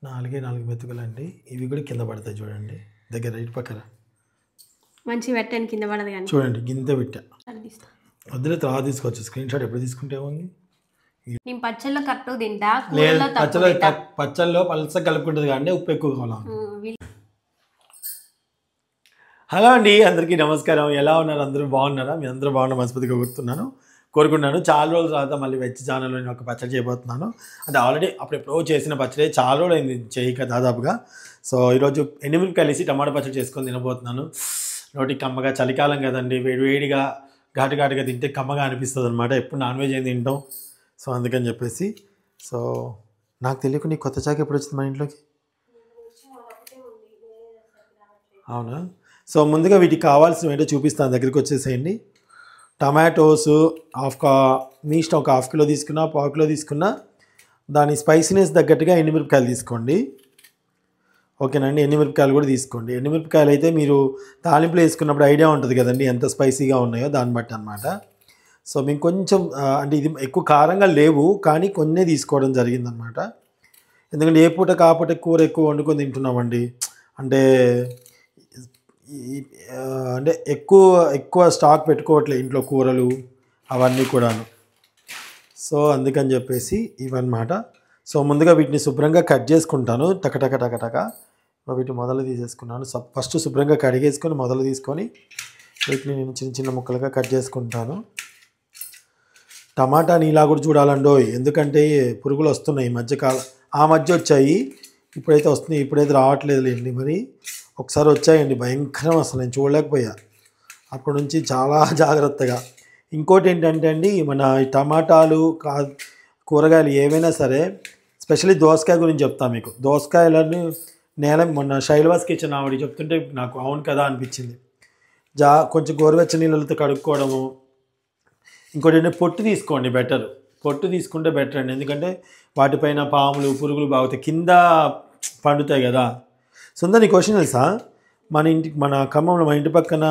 నాలుగు మెతుకులండి. ఇవి కూడా కింద పడతాయి చూడండి. దగ్గర ఇటు పక్కన మంచి పెట్టాను కింద పడదు కానీ చూడండి. గింత పెట్టా. వద్దులే తర్వాత తీసుకోవచ్చు. స్క్రీన్ షాట్ ఎప్పుడు తీసుకుంటే ఉంది. నేను పచ్చళ్ళలో కరెక్ట్ తింటా. లేదు పచ్చళ్ళలో పలస కలుపుకుంటుంది కానీ ఉప్పు ఎక్కువ కావాలి. హలో అండి, అందరికీ నమస్కారం. ఎలా ఉన్నారు? అందరూ బాగున్నారా? మీ అందరూ బాగున్న మనస్ఫూర్తిగా కోరుకున్నాను. చాలా రోజుల తర్వాత మళ్ళీ వెజ్ ఛానల్లో నేను ఒక పచ్చడి చేయబోతున్నాను. అంటే ఆల్రెడీ అప్పుడెప్పుడో చేసిన పచ్చడి, చాలా రోజులు అయింది చేయక దాదాపుగా. సో ఈరోజు ఎండుమిరపకాయలు వేసి టమాటా పచ్చడి చేసుకొని తినబోతున్నాను. నోటికి కమ్మగా, చలికాలం కదండి, వేడివేడిగా ఘాటుగా తింటే కమ్మగా అనిపిస్తుంది అనమాట. ఎప్పుడు నాన్ వెజ్ ఏం తింటాం. సో అందుకని చెప్పేసి నాకు తెలియకుండా కొత్త చాక ఎప్పుడు వచ్చింది మా ఇంట్లోకి? అవునా? సో ముందుగా వీటికి కావాల్సినవి ఏంటో చూపిస్తాను, దగ్గరికి వచ్చేసేయండి. టమాటోస్ మీ ఇష్టం, ఒక హాఫ్ కిలో తీసుకున్నా, పావు కిలో తీసుకున్నా. దాని స్పైసీనెస్ తగ్గట్టుగా ఎండుమిరపకాయలు తీసుకోండి. ఓకేనండి, ఎండుమిరపకాయలు కూడా తీసుకోండి. ఎండుమిరపకాయలు అయితే మీరు తాలింపులు వేసుకున్నప్పుడు ఐడియా ఉంటుంది కదండి ఎంత స్పైసీగా ఉన్నాయో, దాన్ని బట్టి అనమాట. సో మేము కొంచెం అంటే ఇది ఎక్కువ కారంగా లేవు కానీ కొన్ని తీసుకోవడం జరిగిందనమాట. ఎందుకంటే ఏ పూట కాపూట కూర ఎక్కువ వండుకొని తింటున్నామండి. అంటే ఎక్కువ స్టాక్ పెట్టుకోవట్లే ఇంట్లో కూరలు అవన్నీ కూడాను. సో అందుకని చెప్పేసి ఇవన్నమాట. సో ముందుగా వీటిని శుభ్రంగా కట్ చేసుకుంటాను. టకటక వీటిని మొదలు తీసేసుకున్నాను. ఫస్ట్ శుభ్రంగా కడిగేసుకొని మొదలు తీసుకొని వీటిని నేను చిన్న చిన్న ముక్కలుగా కట్ చేసుకుంటాను. టమాటాని ఇలా కూడా చూడాలండో, ఎందుకంటే పురుగులు వస్తున్నాయి ఆ మధ్య వచ్చాయి, ఇప్పుడైతే వస్తున్నాయి, ఇప్పుడైతే రావట్లేదు లేండి. మరి ఒకసారి వచ్చాయండి, భయంకరం, అసలు నేను చూడలేకపోయా. అప్పటి నుంచి చాలా జాగ్రత్తగా. ఇంకోటి ఏంటంటే అండి, మన టమాటాలు కూరగాయలు ఏవైనా సరే, స్పెషల్లీ దోసకాయ గురించి చెప్తాను మీకు. దోసకాయలని మొన్న శైలవాస్ కిచెన్ ఆవిడ చెప్తుంటే నాకు అవును కదా అనిపించింది. కొంచెం గోరువెచ్చని నీళ్ళతో కడుక్కోవడము. ఇంకోటి ఏంటంటే పొట్టు తీసుకోండి, పొట్టు తీసుకుంటే బెటర్ అండి. ఎందుకంటే వాటిపైన పాములు పురుగులు బాగుతాయి, కింద పండుతాయి కదా. సుందర్, నీ క్వశ్చన్ తెలుసా? మన ఖమ్మంలో మా ఇంటి పక్కన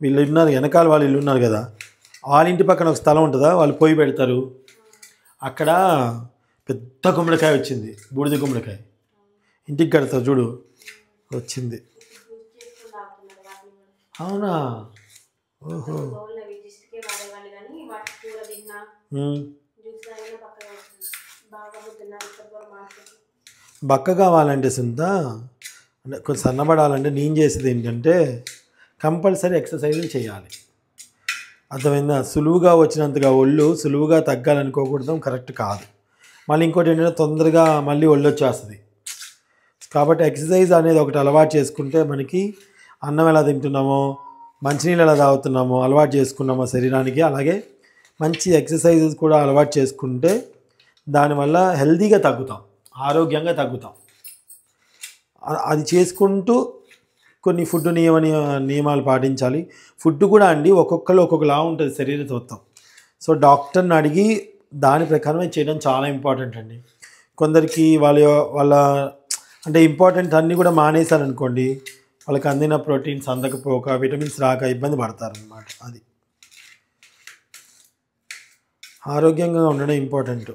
వీళ్ళు ఉన్నారు, వెనకాల వాళ్ళు ఇల్లు ఉన్నారు కదా, వాళ్ళ ఇంటి పక్కన ఒక స్థలం ఉంటుందా, వాళ్ళు పొయ్యి పెడతారు. అక్కడ పెద్ద గుమ్మడికాయ వచ్చింది, బూడిద గుమ్మడికాయ. ఇంటికి కడతారు చూడు, వచ్చింది. అవునా? ఓహో. బక్క కావాలంటే సుంత, అంటే కొంచెం సన్నబడాలంటే నేను చేసేది ఏంటంటే కంపల్సరీ ఎక్సర్సైజులు చేయాలి. అర్థమైందా? సులువుగా వచ్చినంతగా ఒళ్ళు సులువుగా తగ్గాలనుకోకూడదు, కరెక్ట్ కాదు. మళ్ళీ ఇంకోటి ఏంటంటే తొందరగా మళ్ళీ ఒళ్ళు వచ్చేస్తుంది. కాబట్టి ఎక్సర్సైజ్ అనేది ఒకటి అలవాటు చేసుకుంటే మనకి అన్నం ఎలా తింటున్నామో, మంచినీళ్ళు ఎలా తాగుతున్నామో అలవాటు చేసుకున్నామో శరీరానికి, అలాగే మంచి ఎక్సర్సైజెస్ కూడా అలవాటు చేసుకుంటే దానివల్ల హెల్తీగా తగ్గుతాం, ఆరోగ్యంగా తగ్గుతాం. అది చేసుకుంటూ కొన్ని ఫుడ్ నియమాలు పాటించాలి. ఫుడ్ కూడా అండి ఒక్కొక్కరు ఒక్కొక్కలా ఉంటుంది శరీరతత్వం. సో డాక్టర్ని అడిగి దాని ప్రకారమే చేయడం చాలా ఇంపార్టెంట్ అండి. కొందరికి వాళ్ళ అంటే ఇంపార్టెంట్ అన్నీ కూడా మానేశారనుకోండి, వాళ్ళకి అందిన ప్రోటీన్స్ అందకపోక, విటమిన్స్ రాక ఇబ్బంది పడతారనమాట. అది ఆరోగ్యంగా ఉండడం ఇంపార్టెంట్.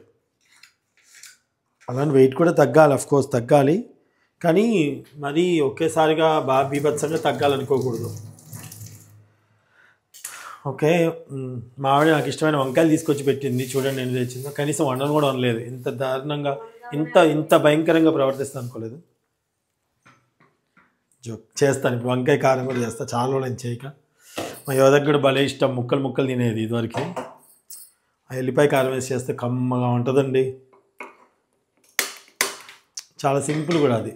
అలానే వెయిట్ కూడా తగ్గాలి, అఫ్కోర్స్ తగ్గాలి, కానీ మరి ఒకేసారిగా బాగా బీభత్సంగా తగ్గాలనుకోకూడదు. ఓకే, మా ఆవిడ నాకు ఇష్టమైన వంకాయలు తీసుకొచ్చి పెట్టింది, చూడండి నేను తెచ్చిందో. కనీసం వండను కూడా అనలేదు. ఇంత దారుణంగా ఇంత భయంకరంగా ప్రవర్తిస్తాను అనుకోలేదు. చేస్తాను ఇప్పుడు, వంకాయ కారం కూడా చేస్తాను. చాలా రోజులు నేను చేయక. మా యువతకు కూడా భలే ఇష్టం, ముక్కలు తినేది ఇదివరకు. ఆ ఎల్లిపాయ కారం వేసి చేస్తే కమ్మగా ఉంటుందండి. చాలా సింపుల్ కూడా అది.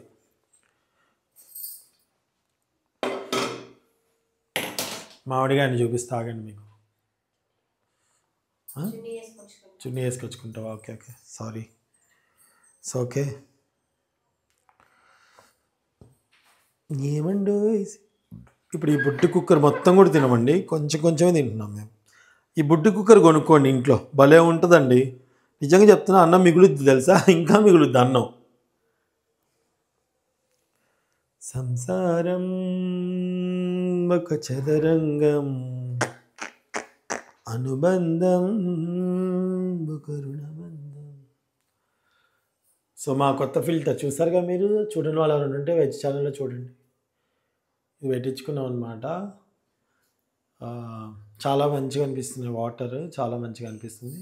మామిడిగా అని చూపిస్తా, ఆగండి. మీకు చున్నీ వేసుకొచ్చుకుంటావా? Okay sorry. సో ఓకే, ఏమండో ఇప్పుడు ఈ బుడ్డి కుక్కర్ మొత్తం కూడా తినమండి, కొంచెమే తింటున్నాం మేము. ఈ బుడ్డి కుక్కర్ కొనుక్కోండి, ఇంట్లో భలే ఉంటుందండి. నిజంగా చెప్తున్నా, అన్నం మిగులుద్ది తెలుసా, ఇంకా మిగులుద్ది అన్నం. సంసారం ఒక చదరంగం, అనుబంధం ఒక రుణబంధం. సో మా కొత్త ఫిల్టర్ చూసారుగా మీరు, చూడని వాళ్ళు ఎవరైనా ఉంటే వెజ్ ఛానల్లో చూడండి. ఇది పెట్టించుకున్నాం అనమాట. చాలా మంచిగా అనిపిస్తుంది, వాటర్ చాలా మంచిగా అనిపిస్తుంది.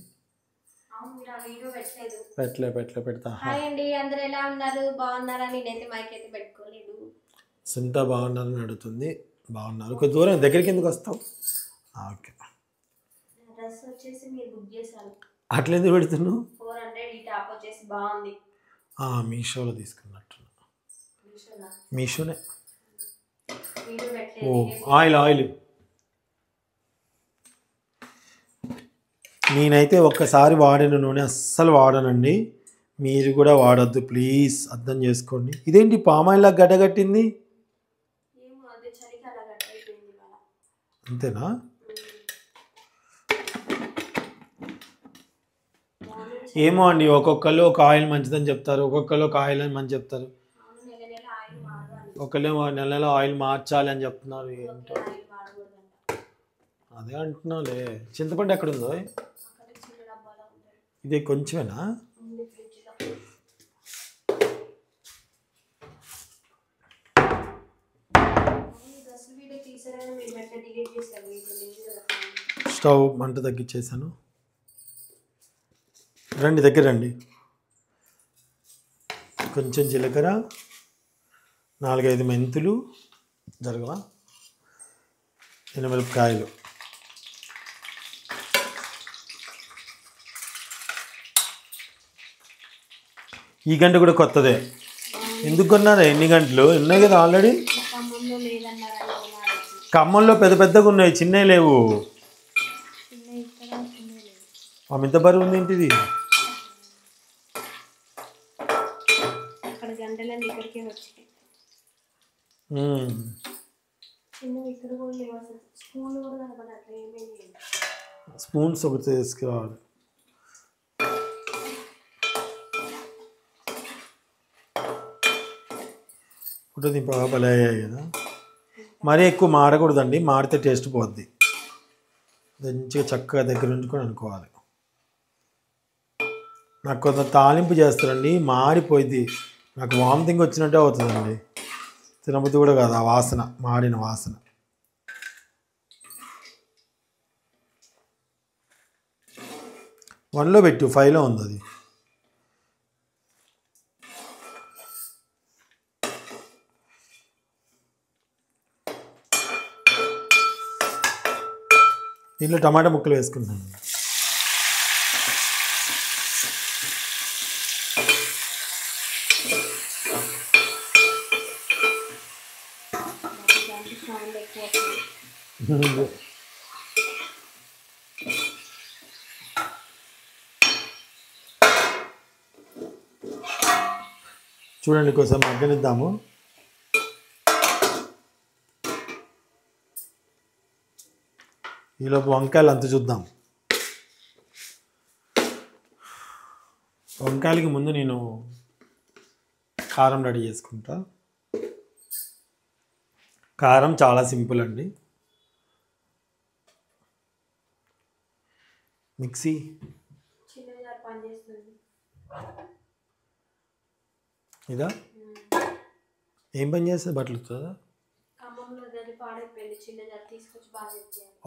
పెడతా. హాయ్ అండి, అందరూ ఎలా ఉన్నారు? బాగున్నారా? నేనైతే మైక్ అయితే పెట్టుకోలేదు. సింతా బాగున్నారని అడుగుతుంది. బాగున్నారు. కొంచెం దూరం దగ్గరికి ఎందుకు వస్తావు? ఓకే. డ్రెస్ వచ్చేసి మీరు బుక్ చేశారు. అట్లా ఎందుకు పెడుతున్నావు? 400. ఈ టాప్ వచ్చేసి బాగుంది. మీషోలో తీసుకున్నట్టు. మీషోనే. ఓ ఆయిల్ నేనైతే ఒక్కసారి వాడిన నూనె అస్సలు వాడనండి. మీరు కూడా వాడద్దు ప్లీజ్, అర్థం చేసుకోండి. ఇదేంటి పామాయిల్లా గడ్డగట్టింది? అంతేనా? ఏమో అండి, ఒక్కొక్కరు ఒక ఆయిల్ మంచిదని చెప్తారు, ఒక్కొక్కరు ఒక ఆయిల్ అని మంచి చెప్తారు. ఒకళ్ళేమో నెల నెల ఆయిల్ మార్చాలి అని చెప్తున్నారు. ఏంటో అదే అంటున్నాలే. చింతపండు ఎక్కడుందో? ఇది కొంచెమేనా? స్టవ్ మంట తగ్గించేసాను. రండి దగ్గర రండి. కొంచెం జీలకర్ర, 4-5 మెంతులు, జరగవా, మిరపకాయలు. ఈ గంట కూడా కొత్తదే. ఎందుకు కొన్నారా? ఎన్ని గంటలు ఉన్నాయి కదా ఆల్రెడీ. ఖమ్మంలో పెద్ద పెద్దగా ఉన్నాయి, చిన్నవి లేవు. ఇంత బరువు ఉంది ఏంటిది? స్పూన్స్ ఒకటి తీసుకురావాలి. ఫోటో దింపగా భలే అయ్యాయి కదా. మరీ ఎక్కువ మాడకూడదండి, మాడితే టేస్ట్ పోద్ది. మంచిగా చక్కగా దగ్గర ఉంచుకొని అనుకోవాలి. నాకు కొంత తాలింపు చేస్తారండి, మాడిపోయింది. నాకు వామిటింగ్ వచ్చినట్టే అవుతుందండి, తినబుద్ధి కూడా కాదు. ఆ వాసన, మాడిన వాసన. వన్లో పెట్టు, 5లో ఉంది అది. దీంట్లో టమాటా ముక్కలు వేసుకుంటాను. చూడండి, కొంచెం మగ్గనిద్దాము. ఈలోపు వంకాయలు అంత చూద్దాం. వంకాయలకి ముందు నేను కారం రెడీ చేసుకుంటా. కారం చాలా సింపుల్ అండి. మిక్సీ ఇదా ఏం పని చేస్తుంది? బట్టలు వస్తుందా?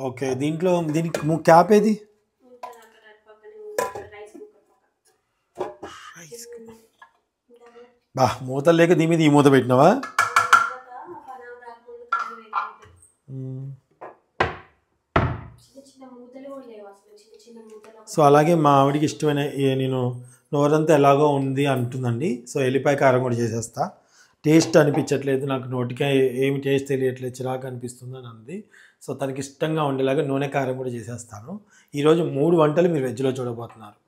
ఓకే. దీనికి క్యాప్ ఏది? మూతలు లేక దీని మీద ఈ మూత పెట్టినావా? సో అలాగే మా ఆవిడికి ఇష్టమైన నేను నోరంతా ఎలాగో ఉంది అంటుందండి. సో ఎల్లిపాయ కారం కూడా చేసేస్తా. టేస్ట్ అనిపించట్లేదు నాకు, నోటికి ఏమి టేస్ట్ తెలియట్లేదు, చిరాకు అనిపిస్తుంది అని అంది. సో తనకి ఇష్టంగా ఉండేలాగా నూనె కారం కూడా చేసేస్తాను. ఈరోజు 3 వంటలు మీరు వెజ్లో చూడబోతున్నారు.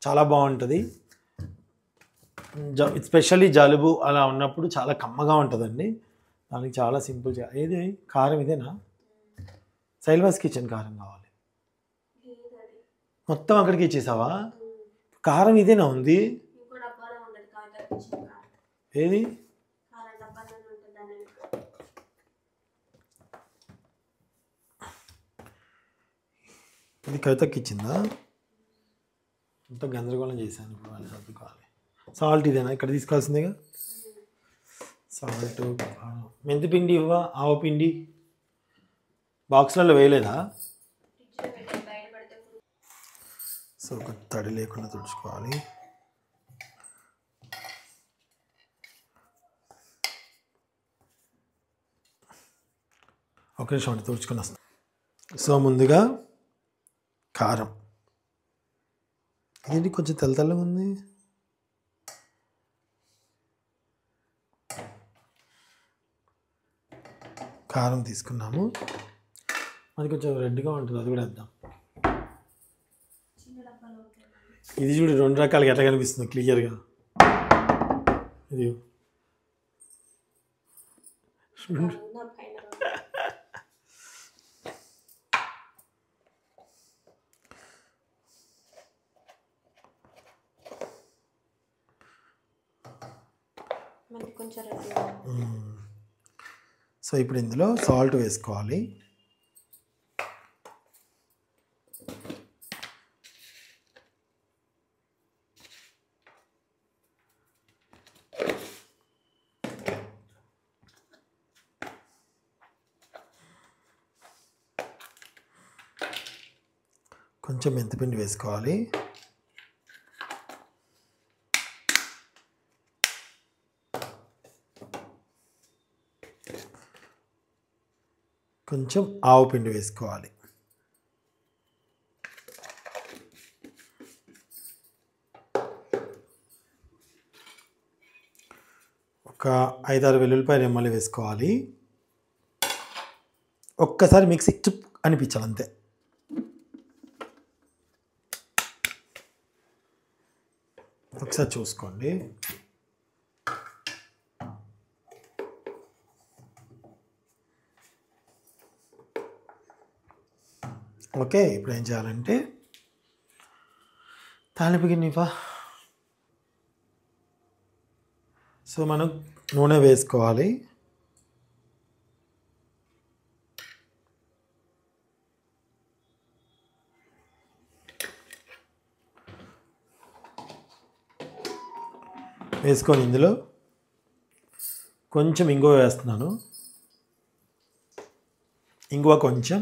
చాలా బాగుంటుంది. ఎస్పెషల్లీ జలుబు అలా ఉన్నప్పుడు చాలా కమ్మగా ఉంటుందండి. దానికి చాలా సింపుల్. ఏది కారం ఇదేనా? సైల్వాస్ కిచెన్ కారం కావాలి. మొత్తం అక్కడికి ఇచ్చేసావా? కారం ఇదేనా ఉంది? ఏది? ఇది కవితకి ఇచ్చిందా? అంత గందరగోళం చేశాను. ఇప్పుడు వాళ్ళు సర్దుకోవాలి. సాల్ట్ ఇదేనా ఇక్కడ తీసుకోవాల్సిందేగా? సాల్ట్, మెంతిపిండి ఇవ్వ, ఆవపిండి బాక్స్లలో వేయలేదా? సో ఒక తడి లేకుండా తుడుచుకోవాలి. ఒక నిమిషం అండి, తుడుచుకొని వస్తాం. సో ముందుగా కారం. ఇదేంటి కొంచెం తెల్లగా ఉంది? కారం తీసుకున్నాము. అది కొంచెం రెడ్గా ఉంటుంది, అది కూడా వేద్దాం. ఇది చూడు 2 రకాలుగా ఎట్లా కనిపిస్తుంది క్లియర్గా. ఇది సో ఇప్పుడు ఇందులో సాల్ట్ వేసుకోవాలి. కొంచెం మెంతిపిండి వేసుకోవాలి. కొంచెం ఆవు పిండి వేసుకోవాలి. ఒక 5-6 వెల్లుల్లిపాయ రెమ్మలు వేసుకోవాలి. ఒక్కసారి మిక్సీ చుప్ అనిపించాలి అంతే. ఒకసారి చూసుకోండి. ఓకే, ఇప్పుడు ఏం చేయాలంటే తాలింపు గిన్నె ఇవ్వ. సో మనం నూనె వేసుకోవాలి. వేసుకొని ఇందులో కొంచెం ఇంగువ వేస్తున్నాను. ఇంగువ కొంచెం,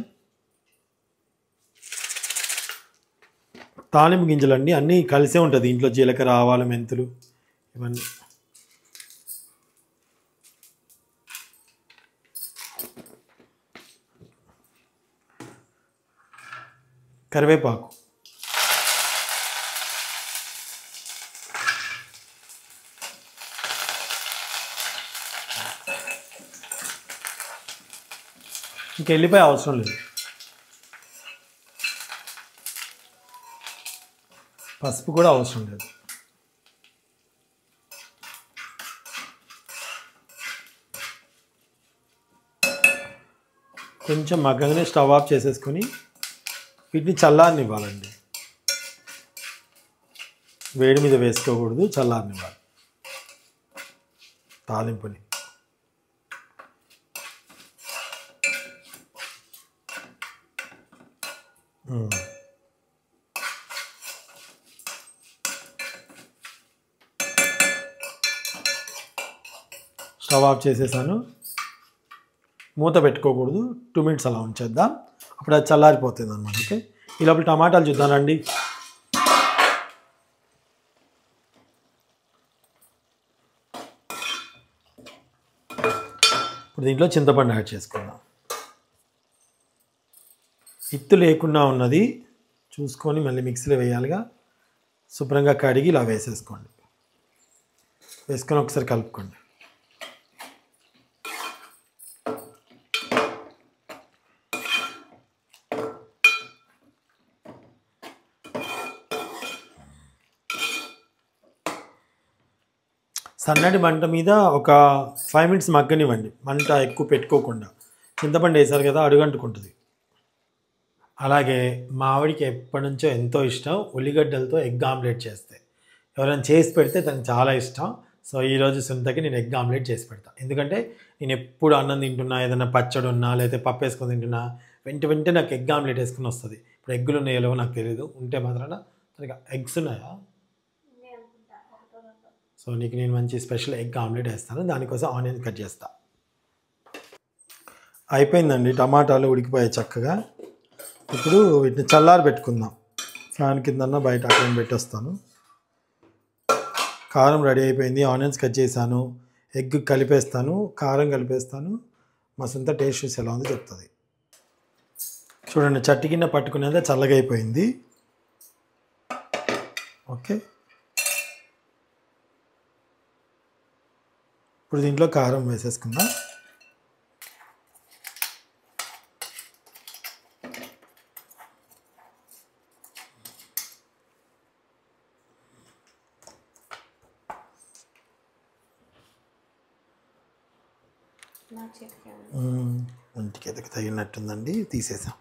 తాలింపు గింజలు అండి అన్నీ కలిసే ఉంటుంది ఇంట్లో. జీలకర్ర, ఆవాలు, మెంతులు ఇవన్నీ. కరివేపాకు, ఇంక ఎల్లిపాయ అవసరం లేదు. పసుపు కూడా అవసరం లేదు. కొంచెం మగ్గగానే స్టవ్ ఆఫ్ చేసేసుకొని వీటిని చల్లారనివ్వాలండి. వేడి మీద వేసుకోకూడదు, చల్లారనివ్వాలి తాలింపుని. స్టవ్ ఆఫ్ చేసేసాను. మూత పెట్టుకోకూడదు, 2 minutes అలా ఉంచేద్దాం. అప్పుడు అది చల్లారిపోతుంది అన్నమాట. ఓకే, ఈ లోపల టమాటాలు చూద్దానండి. ఇప్పుడు దీంట్లో చింతపండు యాడ్ చేసుకుందాం. ఇత్తు లేకుండా ఉన్నది చూసుకొని మళ్ళీ మిక్సీలో వేయాలిగా. శుభ్రంగా కడిగి ఇలా వేసేసుకోండి. వేసుకొని ఒకసారి కలుపుకోండి. సన్నటి మంట మీద ఒక 5 minutes మగ్గనివ్వండి. మంట ఎక్కువ పెట్టుకోకుండా. చింతపండు వేసారు కదా, అడుగంటుకుంటుంది. అలాగే మా ఆవిడికి ఎప్పటి నుంచో ఎంతో ఇష్టం ఉల్లిగడ్డలతో ఎగ్ ఆమ్లెట్ చేస్తే. ఎవరైనా చేసి పెడితే తనకు చాలా ఇష్టం. సో ఈరోజు సునీతకి నేను ఎగ్ ఆమ్లెట్ చేసి పెడతాను. ఎందుకంటే నేను ఎప్పుడు అన్నం తింటున్నా, ఏదైనా పచ్చడి ఉన్నా, లేకపోతే పప్పు వేసుకొని తింటున్నా, వెంటనే నాకు ఎగ్ ఆమ్లెట్ వేసుకుని వస్తుంది. ఇప్పుడు ఎగ్గులు ఉన్నాయో నాకు తెలియదు, ఉంటే మాత్రాన సరిగా ఎగ్స్ ఉన్నాయా? సో నీకు నేను మంచి స్పెషల్ ఎగ్ ఆమ్లెట్ వేస్తాను, దానికోసం ఆనియన్ కట్ చేస్తా. అయిపోయిందండి, టమాటాలు ఉడికిపోయాయి చక్కగా. ఇప్పుడు వీటిని చల్లారి పెట్టుకుందాం. ఫ్యాన్ కిందన్నా బయట అక్కడ పెట్టేస్తాను. కారం రెడీ అయిపోయింది, ఆనియన్స్ కట్ చేశాను, ఎగ్ కలిపేస్తాను, కారం కలిపేస్తాను. మసంతా టేస్ట్ చూసి ఎలా ఉందో చెప్తుంది. చూడండి, చట్టి కింద పట్టుకునేది చల్లగా అయిపోయింది. ఓకే, ఇప్పుడు దీంట్లో కారం వేసేసుకుందాం. ఇంటికి ఎదకి తగినట్టుందండి, తీసేసాం.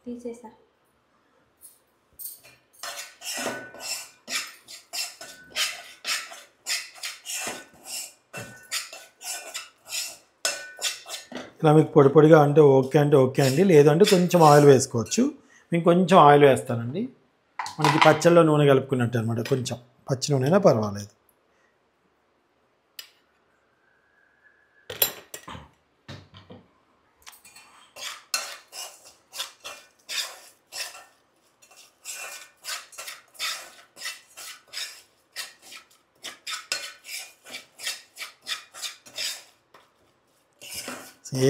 తీసేసా. ఇలా మీకు పొడి పొడిగా అంటే ఓకే అండి, లేదంటే కొంచెం ఆయిల్ వేసుకోవచ్చు. మీకు కొంచెం ఆయిల్ వేస్తానండి, మనకి పచ్చళ్ళలో నూనె కలుపుకున్నట్టు అనమాట. కొంచెం పచ్చి నూనెనా పర్వాలేదు.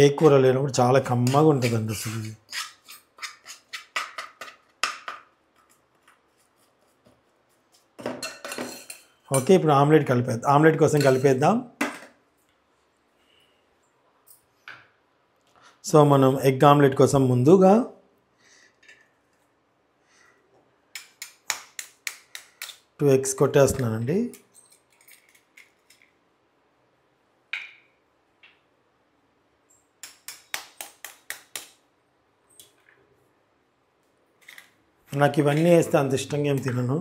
ఏ కూర లేనప్పుడు చాలా కమ్మగా ఉంటుందండి అసలు ఇది. ఓకే, ఇప్పుడు ఆమ్లెట్ కోసం కలిపేద్దాం. సో మనం ఎగ్ ఆమ్లెట్ కోసం ముందుగా టూ ఎగ్స్ కొట్టేస్తున్నానండి. నాకు ఇవన్నీ వేస్తే అంత ఇష్టంగా ఏం తినను.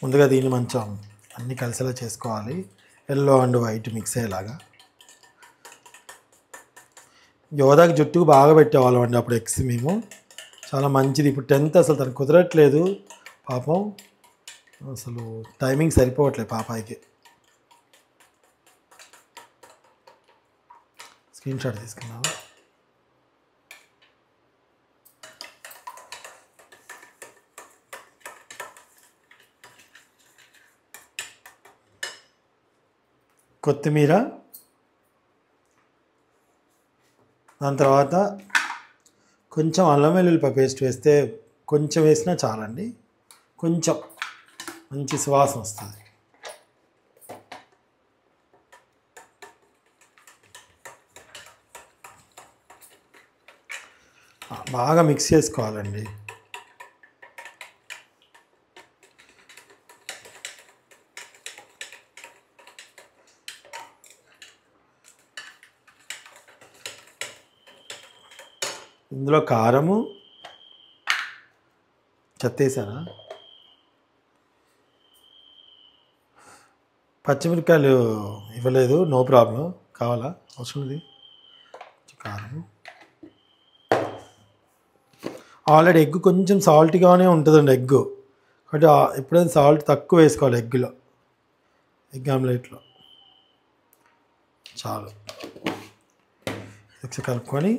ముందుగా దీన్ని మంచం అన్నీ కలిసేలా చేసుకోవాలి, ఎల్లో అండ్ వైట్ మిక్స్ అయ్యేలాగా. యోధాకి జుట్టుకు బాగా పెట్టేవాళ్ళం అండి అప్పుడు ఎగ్స్ మేము, చాలా మంచిది. ఇప్పుడు 10th అసలు తనకు కుదరట్లేదు పాపం, అసలు టైమింగ్ సరిపోవట్లేదు పాపాయికి. స్క్రీన్ షాట్ తీసుకున్నావా? కొత్తిమీర, దాని తర్వాత కొంచెం అల్లం వెల్లుల్లిపాయ పేస్ట్ వేస్తే, కొంచెం వేసినా చాలండి, కొంచెం మంచి సువాసన వస్తుంది. బాగా మిక్స్ చేసుకోవాలండి. ఇందులో కారము చెత్తేసానా, పచ్చిమిరపకాయలు ఇవ్వలేదు, నో ప్రాబ్లం, కావాలా అవసరం ఉంది. కారం, ఆల్రెడీ ఎగ్ కొంచెం సాల్ట్గానే ఉంటుందండి ఎగ్, కాబట్టి ఎప్పుడైనా సాల్ట్ తక్కువ వేసుకోవాలి ఎగ్లో, ఎగ్ ఆమ్లెట్లో. చాలు, ఎగ్స్ కలుపుకొని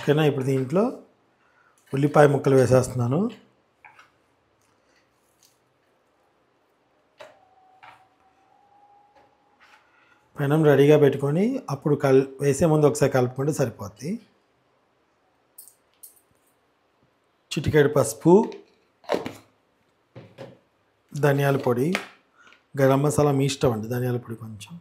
ఓకేనా. ఇప్పుడు దీంట్లో ఉల్లిపాయ ముక్కలు వేసేస్తున్నాను. పెనం రెడీగా పెట్టుకొని అప్పుడు వేసే ముందు ఒకసారి కలుపుకుంటే సరిపోద్ది. చిటికెడు పసుపు, ధనియాల పొడి, గరం మసాలా మీ ఇష్టం అండి, ధనియాల పొడి కొంచెం,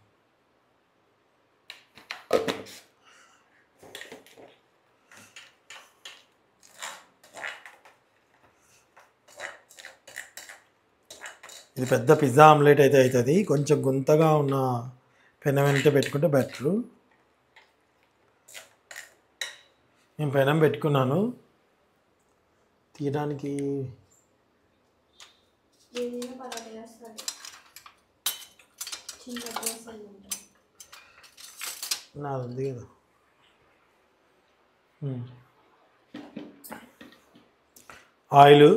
ఇది పెద్ద పిజ్జా ఆమ్లెట్ అయితే అవుతుంది. కొంచెం గుంతగా ఉన్న పెనం వెంట పెట్టుకుంటే బెటరు. నేను పెనం పెట్టుకున్నాను. తీయడానికి నాది ఉంది కదా. ఆయిల్,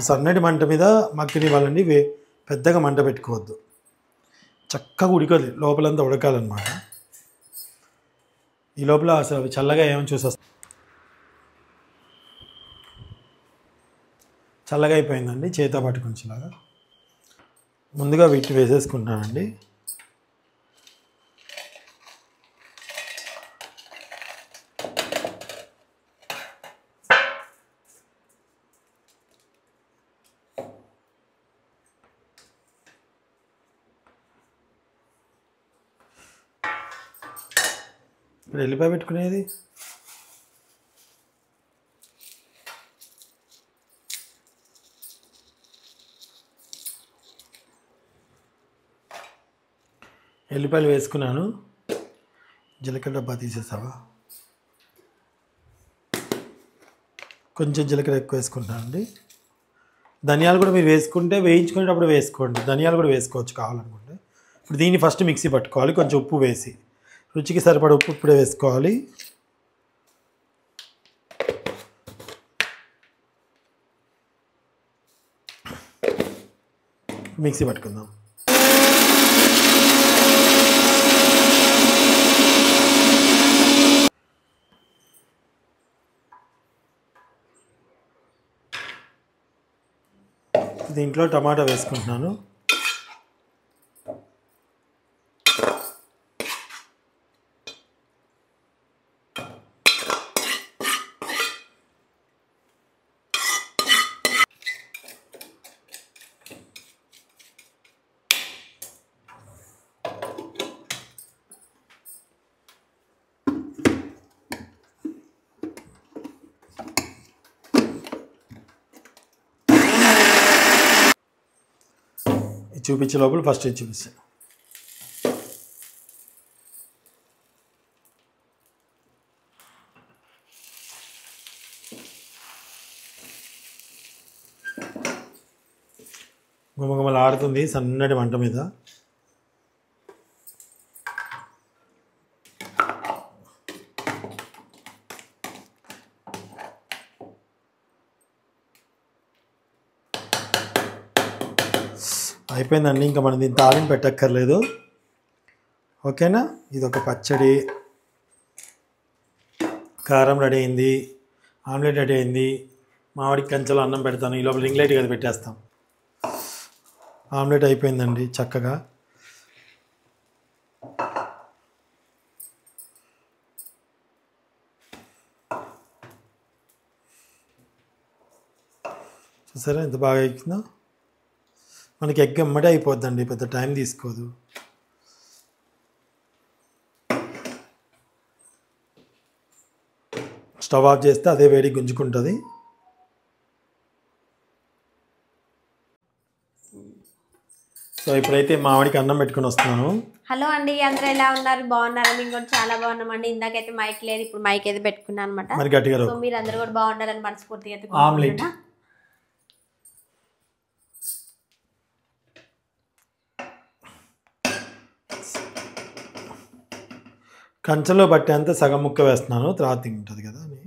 సన్నటి మంట మీద మగ్గనివ్వాలండి. పెద్దగా మంట పెట్టుకోవద్దు. చక్కగా ఉడకాలి, లోపలంతా ఉడకాలన్నమాట. ఈ లోపల అసలు చల్లగా ఏమని చూసేస్తాం. చల్లగా అయిపోయిందండి. చేత పట్టుకుంచేలాగా ముందుగా వీటిని వేసేసుకుంటానండి. ఇప్పుడు ఎల్లిపాయ పెట్టుకునేది ఎల్లిపాయలు వేసుకున్నాను. జీలకర్ర డబ్బా తీసేసావా? కొంచెం జీలకర్ర ఎక్కువ వేసుకుంటానండి. ధనియాలు కూడా మీరు వేసుకుంటే వేయించుకునేటప్పుడు వేసుకోండి. ధనియాలు కూడా వేసుకోవచ్చు కావాలనుకుంటే. ఇప్పుడు దీన్ని ఫస్ట్ మిక్సీ పట్టుకోవాలి. కొంచెం ఉప్పు వేసి, రుచికి సరిపడ ఉప్పు ఇప్పుడే వేసుకోవాలి. మిక్సీ పట్టుకుందాం. దీంట్లో టమాటా వేసుకుంటున్నాను. చూపించే లోపల ఫస్ట్ ఇది చూపిస్తాను. గుమగుమలు ఆడుతుంది సన్నటి మంట మీద. అయిపోయిందండి. ఇంకా మనం దీన్ని తాలింపు పెట్టక్కర్లేదు. ఓకేనా. ఇది ఒక పచ్చడి, కారం రెడీ అయింది, ఆమ్లెట్ రెడీ అయింది. మామిడికి కంచెలో అన్నం పెడతాను. ఈ లోపల రింగ్ లైట్ అది పెట్టేస్తాం. ఆమ్లెట్ అయిపోయిందండి చక్కగా. చూసారా ఎంత బాగా అయిపోయిందో. మనకి ఎగ్ ఎమ్మటే అయిపోద్దండి, పెద్ద టైం తీసుకోదు. స్టవ్ ఆఫ్ చేస్తే అదే వేడి గుంజుకుంటుంది. సో ఇప్పుడైతే మామిడికి అన్నం పెట్టుకొని వస్తున్నాను. హలో అండి, అందరూ ఎలా ఉన్నారు? బాగున్నారా? మేము కూడా చాలా బాగున్నామండి. ఇందాకైతే మైక్ లేదు, ఇప్పుడు మైక్ అయితే పెట్టుకున్నాను అనమాట. మరి గట్టిగా సో మీరు అందరూ కూడా బాగుండాలని మనస్ఫూర్తిగా అయితే ఆమ్లెట్ కంచెలో పట్టేంత సగం ముక్క వేస్తున్నాను, తర్వాత తింటుంది కదా అని.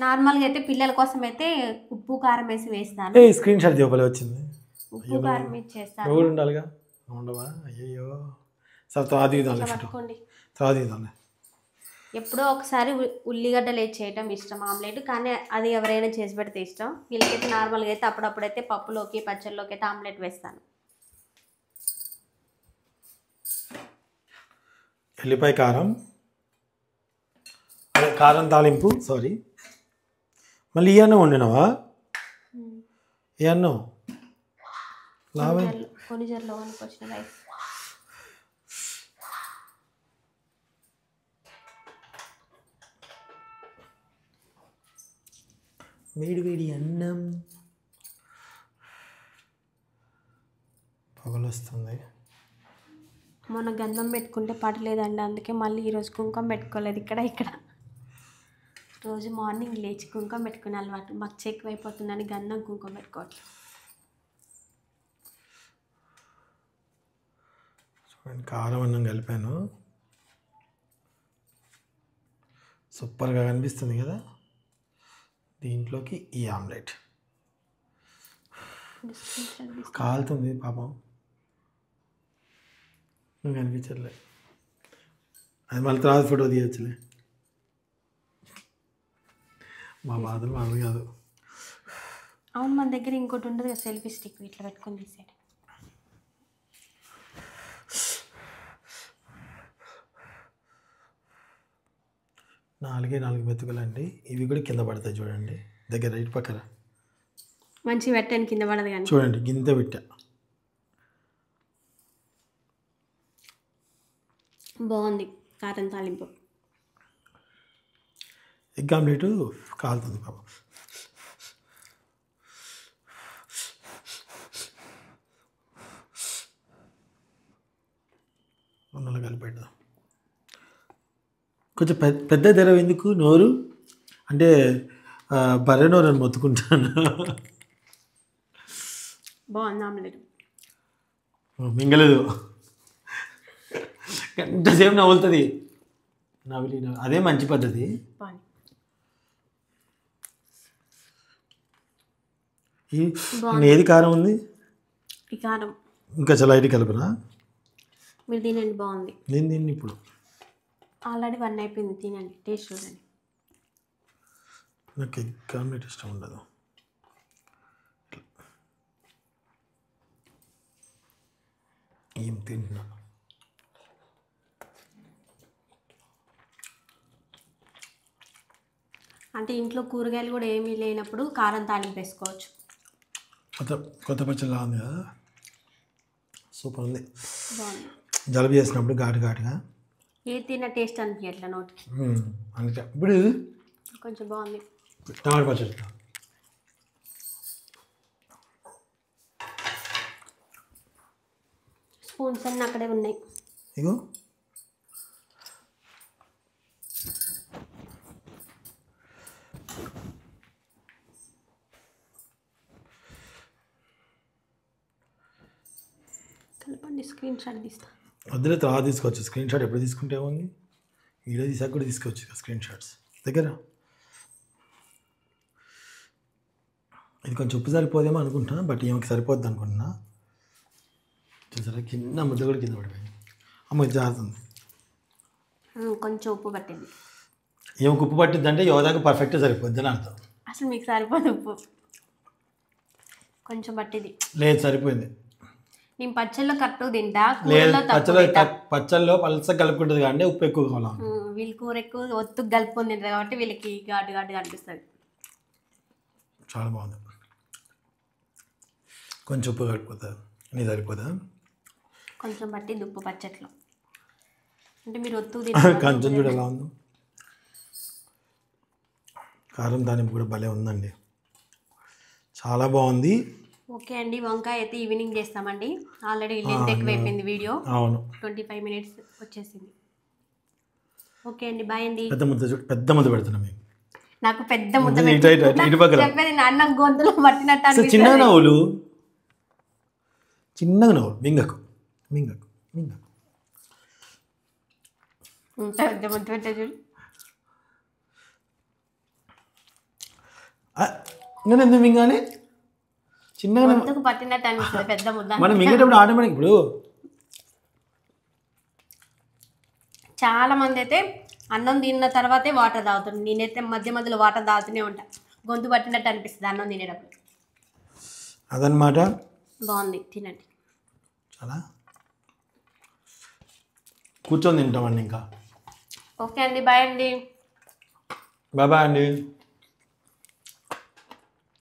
నార్మల్గా అయితే పిల్లల కోసం అయితే ఉప్పు కారం వేసి వేస్తాను. ఏ స్క్రీన్ షాట్ దివ్వలే వచ్చింది. ఉప్పు కారం వేసి చేస్తాను. నువ్వు కూడా ఉండాలిగా, ఉండవా? అయ్యయ్యో, సరే తర్వాత ఇదాలే, పట్టుకోండి. తర్వాత ఇదాలే. ఎప్పుడో ఒకసారి ఉల్లిగడ్డలు వేసి చేయటం ఇష్టం ఆమ్లెట్, కానీ అది ఎవరైనా చేసి పెడితే ఇష్టం. వీళ్ళకైతే నార్మల్గా అయితే అప్పుడప్పుడైతే పప్పులోకి పచ్చళ్ళలోకి అయితే ఆమ్లెట్ వేస్తాను. ఎల్లిపాయ కారం, అదే కారం తాలింపు, సారీ. మళ్ళీ ఈ అన్నం వండినవా? ఏ అన్నం? కొనిజర్లో వనుకొచ్చిన రైస్. వేడి వేడి అన్నం పగలొస్తుంది. మొన్న గంధం పెట్టుకుంటే పడలేదండి, అందుకే మళ్ళీ ఈరోజు కుంకుమ పెట్టుకోలేదు. ఇక్కడ రోజు మార్నింగ్ లేచి కుంకుమ పెట్టుకునే అలవాటు మచ్చ ఎక్కువైపోతుందని గంధం కుంకుమ పెట్టుకోవట్లేదు. కారం అన్నం కలిపాను, సూపర్గా కనిపిస్తుంది కదా. దీంట్లోకి ఈ ఆమ్లెట్ కాలుతుంది పాపం, నువ్వు కనిపించట్లే. అది మళ్ళీ తర్వాత ఫోటో తీయచ్చులే, మా బాధలు మామూలు కాదు. అవును, మన దగ్గర ఇంకోటి ఉండదు కదా, సెల్ఫీ స్టిక్, ఇట్లా పెట్టుకొని తీసేయండి. నాలుగు మెతుకులండి, ఇవి కూడా కింద పడతాయి చూడండి. దగ్గర ఇటు పక్కన మంచిగా పెట్టండి, కింద పడదు కానీ. చూడండి గింత పెట్టా. బాగుంది కారం తాలింపు. ఎగ్ ఆమ్లెట్ కాలుతుంది పాపం. ఉన్నలు కలిపెడదాం. కొంచెం పెద్ద ధర ఎందుకు నోరు అంటే బర్రె నోరు అని మొత్తుకుంటాను. బాగుంది ఆమ్లెట్, మింగలేదు, గంటసేపు నవ్వులుతుంది. నవ్వులి అదే మంచి పద్ధతి. ఏది కారం ఉంది? ఈ కారం ఇంకా చాలా ఐటీ కలుపునా? మీరు తినండి, బాగుంది. నేను తిన్ని ఇప్పుడు ఆల్రెడీ 1 అయిపోయింది, తినండి, టేస్ట్ చూడండి. నాకు ఎగ్ ఆమ్లెట్ ఇష్టం ఉండదు. ఏం తింటున్నా? అంటే ఇంట్లో కూరగాయలు కూడా ఏమీ లేనప్పుడు కారం తాలింపు వేసుకోవచ్చు. కొత్త పచ్చళ్ళ ఉంది కదా, సూపర్ ఉంది. బాగుంది. జలుబు చేసినప్పుడు ఘాటుగా ఏ తిన్న టేస్ట్ అనిపించట్లా నోటికి, అందుకే ఇప్పుడు కొంచెం బాగుంది. టమాటా పచ్చడి స్పూన్స్ అన్నీ అక్కడే ఉన్నాయి. ఇగో కలపండి, స్క్రీన్ షాట్ తీస్తా. వద్దులే, తర్వాత తీసుకోవచ్చు. స్క్రీన్ షాట్ ఎప్పుడు తీసుకుంటే ఉంది, వీడియో తీసాక కూడా తీసుకోవచ్చు స్క్రీన్ షాట్స్ దగ్గర. ఇది కొంచెం ఉప్పు సరిపోదేమో అనుకుంటున్నా, బట్ ఏమికి సరిపోద్ది అనుకుంటున్నా. చూసారా కింద ముద్ద కూడా కింద పడిపోయింది. అమ్మ జారుతుంది, కొంచెం ఉప్పు పట్టింది. ఏమికి ఉప్పు పట్టింది అంటే యోధాకి పర్ఫెక్ట్గా సరిపోద్ది అని అర్థం. అసలు మీకు సరిపోదు ఉప్పు, కొంచెం పట్టింది. లేదు సరిపోయింది. నేను పచ్చళ్ళలో కరెక్ట్గా తింటా, లేదు పచ్చళ్ళలో పలస కలుపుకుంటుంది కానీ ఉప్పు ఎక్కువ కావాలి. వీళ్ళు కూర ఎక్కువ ఒత్తుకు కలుపుకొని తింటారు కాబట్టి వీళ్ళకి ఘాటుగా అనిపిస్తుంది. చాలా బాగుంది. కొంచెం ఉప్పు కడిపోతా నీ సరిపోదా కొంచెం బట్టి దుప్పు పచ్చట్లో అంటే మీరు ఒత్తు కొంచెం చూడు ఎలా ఉందో కారం తానింపు కూడా భలే ఉందండి చాలా బాగుంది ఓకే అండి వంకాయ అయితే ఈవినింగ్ చేస్తామండి ఆల్రెడీ లెంత్ ఎక్కువైపోయింది వీడియో అవును 25 మినిట్స్ వచ్చేసింది ఓకే అండి బాయ్ అండి పెద్ద ముద్ద పెడుతున్నాం మేము నాకు పెద్ద ముద్ద చెప్పేది నా అన్నం గొంతులో పట్టినట్టు అనిపిస్తుంది చిన్నగా నవ్వులు చిన్నగా నవ్వులు మింగకు మింగకు మింగకు పెద్ద ముద్ద పెట్టే చూడు నేను ఎందుకు మింగాలి చిన్నగా గొంతుకు పట్టినట్టు అనిపిస్తుంది పెద్ద ముద్ద మనం మింగేటప్పుడు ఆటోమేటిక్ ఇప్పుడు చాలా మంది అయితే అన్నం తిన్న తర్వాతే వాటర్ తాగుతారు నేనైతే మధ్య మధ్యలో వాటర్ తాగుతూనే ఉంటా గొంతు పట్టినట్టు అనిపిస్తుంది అన్నం తినేటప్పుడు అదనమాట బాగుంది తినండి చాలా కూర్చొని తింటామండి ఇంకా ఓకే అండి బాయ్ అండి బాయ్ అండి